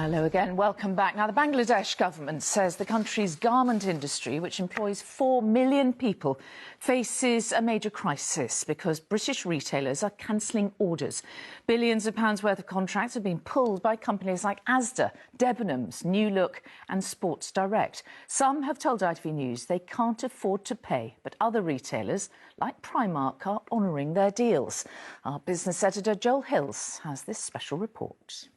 Hello again, welcome back. Now, the Bangladesh government says the country's garment industry, which employs 4 million people, faces a major crisis because British retailers are cancelling orders. Billions of pounds worth of contracts have been pulled by companies like Asda, Debenhams, New Look and Sports Direct. Some have told ITV News they can't afford to pay, but other retailers, like Primark, are honouring their deals. Our business editor Joel Hills has this special report.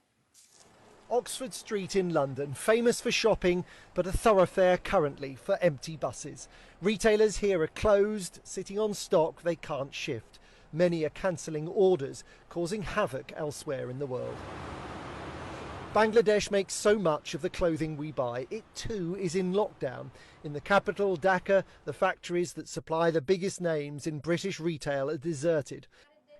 Oxford Street in London, famous for shopping, but a thoroughfare currently for empty buses. Retailers here are closed, sitting on stock they can't shift. Many are cancelling orders, causing havoc elsewhere in the world. Bangladesh makes so much of the clothing we buy. It too is in lockdown. In the capital, Dhaka, the factories that supply the biggest names in British retail are deserted.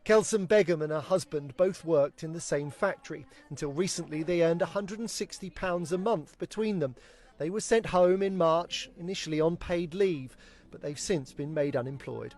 Kelson Begum and her husband both worked in the same factory. Until recently, they earned £160 a month between them. They were sent home in March, initially on paid leave, but they've since been made unemployed.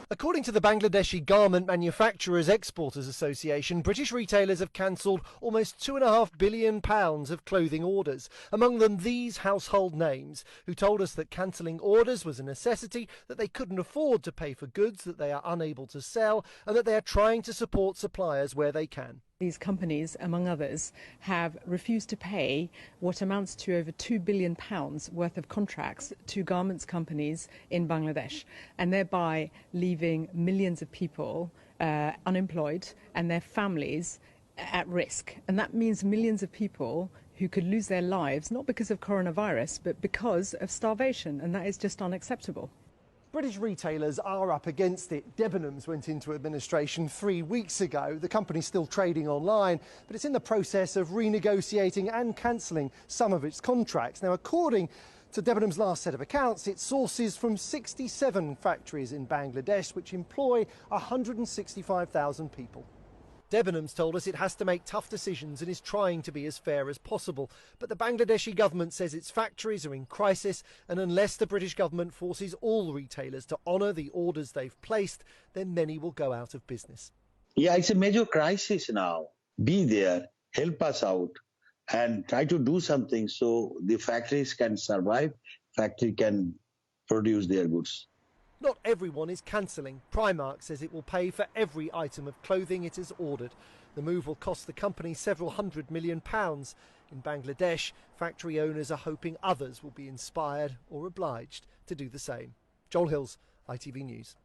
According to the Bangladeshi Garment Manufacturers Exporters Association, British retailers have cancelled almost £2.5 billion of clothing orders. Among them, these household names, who told us that cancelling orders was a necessity, that they couldn't afford to pay for goods that they are unable to sell, and that they are trying to support suppliers where they can. These companies, among others, have refused to pay what amounts to over £2 billion worth of contracts to garments companies in Bangladesh, and thereby leaving millions of people unemployed and their families at risk. And that means millions of people who could lose their lives, not because of coronavirus, but because of starvation, and that is just unacceptable. British retailers are up against it. Debenhams went into administration 3 weeks ago. The company's still trading online, but it's in the process of renegotiating and cancelling some of its contracts. Now, according to Debenhams' last set of accounts, it sources from 67 factories in Bangladesh, which employ 165,000 people. Debenhams told us it has to make tough decisions and is trying to be as fair as possible. But the Bangladeshi government says its factories are in crisis, and unless the British government forces all retailers to honour the orders they've placed, then many will go out of business. Yeah, it's a major crisis now. Be there, help us out, and try to do something so the factories can survive, factory can produce their goods. Not everyone is cancelling. Primark says it will pay for every item of clothing it has ordered. The move will cost the company several £100 million. In Bangladesh, factory owners are hoping others will be inspired or obliged to do the same. Joel Hills, ITV News.